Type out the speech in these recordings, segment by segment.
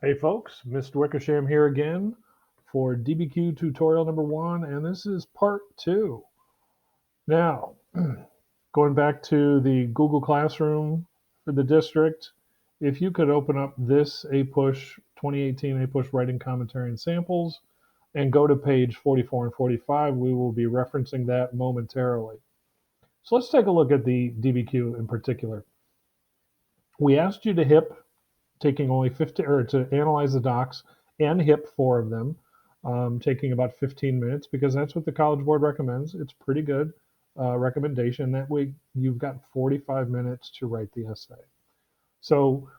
Hey folks, Mr. Wickersham here again for DBQ tutorial number 1, and this is part 2. Now, going back to the Google Classroom for the district, if you could open up this APUSH 2018 APUSH writing commentary and samples and go to page 44 and 45, we will be referencing that momentarily. So let's take a look at the DBQ in particular. We asked you to HIP taking only 50 or to analyze the docs and HIP 4 of them, taking about 15 minutes because that's what the College Board recommends. It's pretty good recommendation. That way you've got 45 minutes to write the essay. So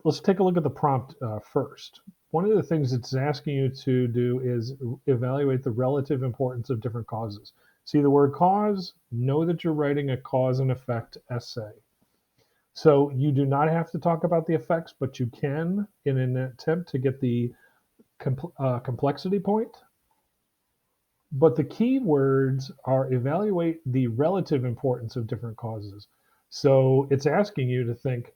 let's take a look at the prompt first. One of the things it's asking you to do is evaluate the relative importance of different causes. See the word cause? Know that you're writing a cause and effect essay. So you do not have to talk about the effects, but you can in an attempt to get the complexity point. But the key words are evaluate the relative importance of different causes. So it's asking you to think,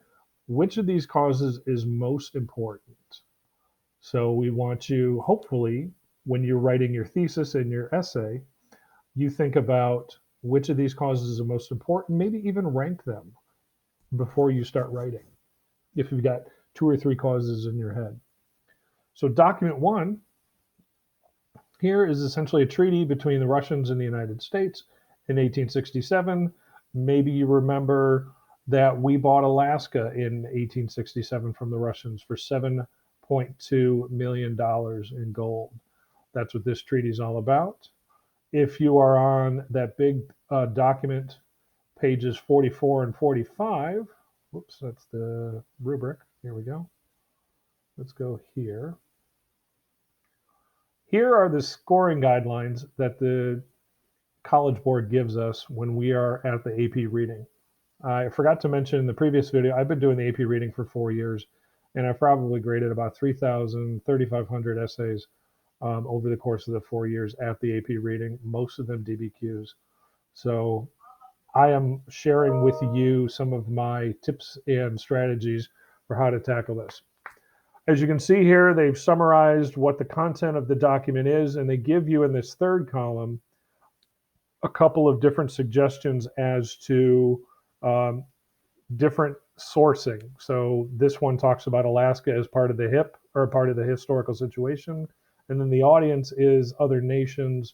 which of these causes is most important? So we want you, hopefully, when you're writing your thesis and your essay, you think about which of these causes are most important, maybe even rank them before you start writing, if you've got 2 or 3 causes in your head. So document 1 here is essentially a treaty between the Russians and the United States in 1867. Maybe you remember that we bought Alaska in 1867 from the Russians for $7.2 million in gold. That's what this treaty is all about. If you are on that big document, pages 44 and 45, whoops, that's the rubric. Here we go. Let's go here. Here are the scoring guidelines that the College Board gives us when we are at the AP reading. I forgot to mention in the previous video, I've been doing the AP reading for 4 years, and I've probably graded about 3,000, 3,500 essays over the course of the 4 years at the AP reading, most of them DBQs. So I am sharing with you some of my tips and strategies for how to tackle this. As you can see here, they've summarized what the content of the document is, and they give you in this third column a couple of different suggestions as to different sourcing. So this one talks about Alaska as part of the HIP, or part of the historical situation, and then the audience is other nations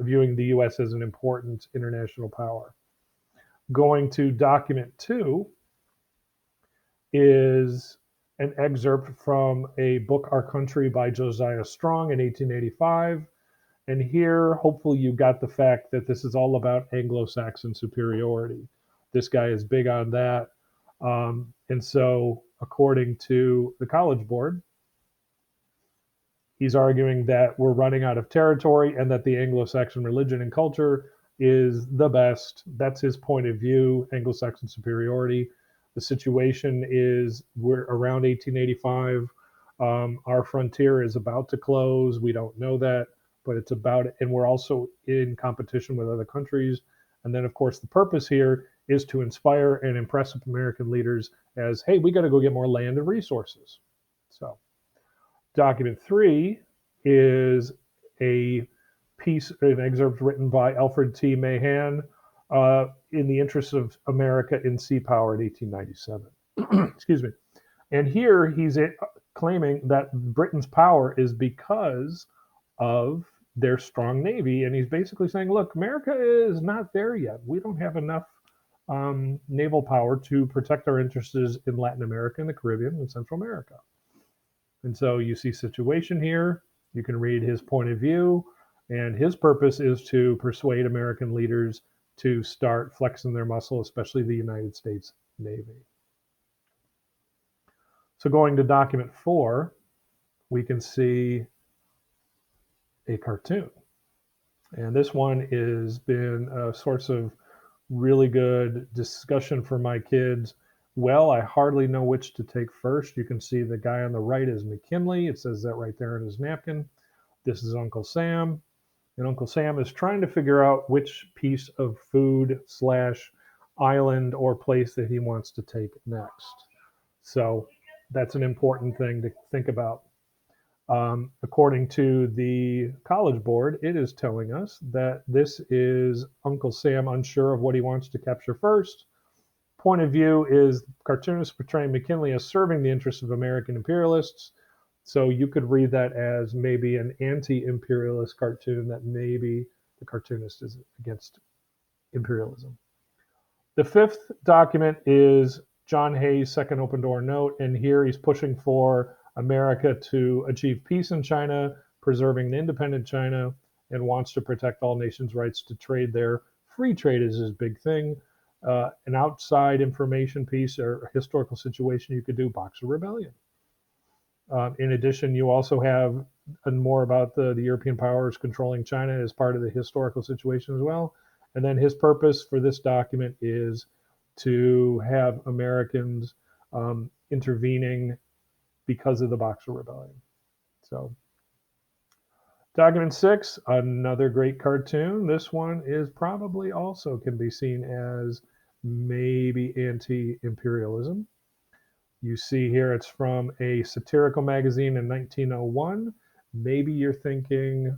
viewing the U.S. as an important international power. Going to document 2 is an excerpt from a book, Our Country by Josiah Strong in 1885. And here, hopefully you got the fact that this is all about Anglo-Saxon superiority. This guy is big on that. And so according to the College Board, he's arguing that we're running out of territory and that the Anglo-Saxon religion and culture is the best. That's his point of view, Anglo-Saxon superiority. The situation is we're around 1885. Our frontier is about to close. We don't know that, but it's about it. And we're also in competition with other countries. And then, of course, the purpose here is to inspire and impress American leaders as, hey, we got to go get more land and resources. So document 3 is a piece, an excerpt written by Alfred T. Mahan in the interests of America in sea power in 1897. Excuse me. And here he's claiming that Britain's power is because of their strong navy. And he's basically saying, look, America is not there yet. We don't have enough naval power to protect our interests in Latin America and the Caribbean and Central America. And so you see situation here. You can read his point of view. And his purpose is to persuade American leaders to start flexing their muscle, especially the United States Navy. So going to document 4, we can see a cartoon. And this one has been a source of really good discussion for my kids. Well, I hardly know which to take first. You can see the guy on the right is McKinley. It says that right there in his napkin. This is Uncle Sam. And Uncle Sam is trying to figure out which piece of food / island or place that he wants to take next. So That's an important thing to think about. According to the College Board, it is telling us that this is Uncle Sam unsure of what he wants to capture first. Point of view is cartoonists portraying McKinley as serving the interests of American imperialists. So you could read that as maybe an anti-imperialist cartoon, that maybe the cartoonist is against imperialism. The fifth document is John Hay's second open door note, and here he's pushing for America to achieve peace in China, preserving an independent China, and wants to protect all nations' rights to trade there. Free trade is his big thing. An outside information piece or historical situation you could do, Boxer Rebellion. In addition, you also have more about the European powers controlling China as part of the historical situation as well. And then his purpose for this document is to have Americans intervening because of the Boxer Rebellion. So, document 6, another great cartoon. This one is probably also can be seen as maybe anti-imperialism. You see here it's from a satirical magazine in 1901. Maybe you're thinking,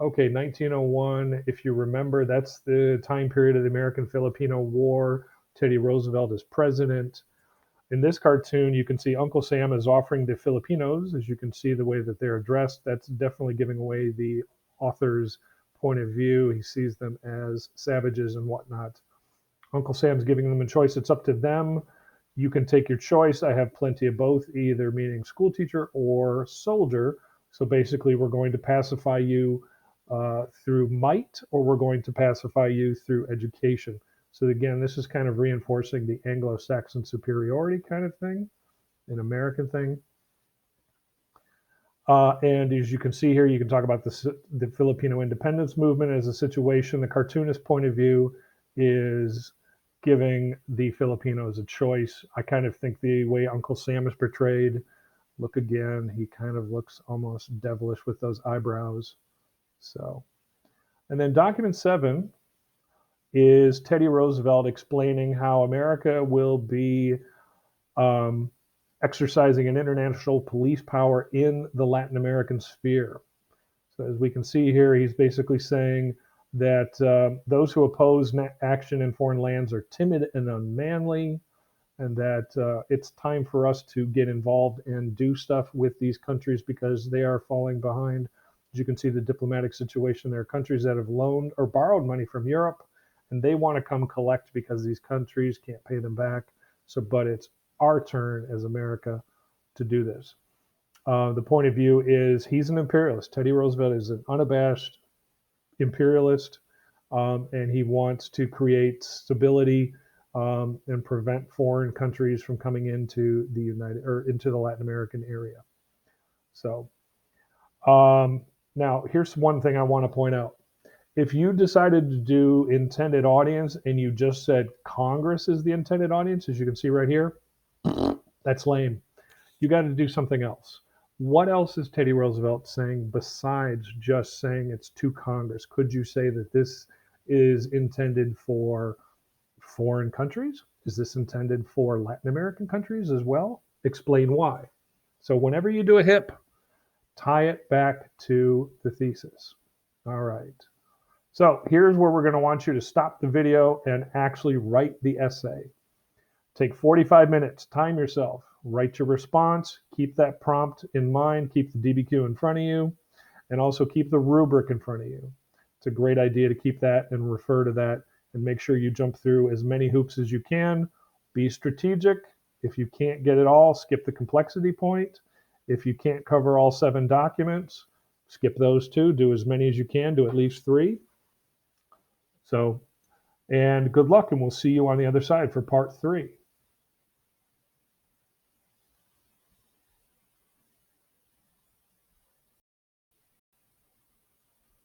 okay, 1901, if you remember, that's the time period of the American-Filipino War. Teddy Roosevelt is president. In this cartoon, you can see Uncle Sam is offering the Filipinos, as you can see the way that they're dressed. That's definitely giving away the author's point of view. He sees them as savages and whatnot. Uncle Sam's giving them a choice. It's up to them. You can take your choice. I have plenty of both, either meaning school teacher or soldier. So basically, we're going to pacify you through might, or we're going to pacify you through education. So again, this is kind of reinforcing the Anglo-Saxon superiority kind of thing, an American thing. And as you can see here, you can talk about the Filipino independence movement as a situation. The cartoonist point of view is giving the Filipinos a choice. I kind of think the way Uncle Sam is portrayed, look again, he kind of looks almost devilish with those eyebrows. So, and then document 7 is Teddy Roosevelt explaining how America will be exercising an international police power in the Latin American sphere. So as we can see here, he's basically saying that those who oppose action in foreign lands are timid and unmanly, and that it's time for us to get involved and do stuff with these countries because they are falling behind. As you can see, the diplomatic situation, there are countries that have loaned or borrowed money from Europe, and they want to come collect because these countries can't pay them back. So, but it's our turn as America to do this. The point of view is he's an imperialist. Teddy Roosevelt is an unabashed imperialist, and he wants to create stability and prevent foreign countries from coming into the into the Latin American area. So now here's one thing I want to point out. If you decided to do intended audience and you just said Congress is the intended audience, as you can see right here, that's lame. You got to do something else. What else is Teddy Roosevelt saying besides just saying it's to Congress? Could you say that this is intended for foreign countries? Is this intended for Latin American countries as well? Explain why. So whenever you do a HIP, tie it back to the thesis. All right. So here's where we're going to want you to stop the video and actually write the essay. Take 45 minutes, time yourself, write your response, keep that prompt in mind, keep the DBQ in front of you, and also keep the rubric in front of you. It's a great idea to keep that and refer to that, and make sure you jump through as many hoops as you can. Be strategic. If you can't get it all, skip the complexity point. If you can't cover all 7 documents, skip those 2. Do as many as you can. Do at least 3. So, and good luck, and we'll see you on the other side for part 3.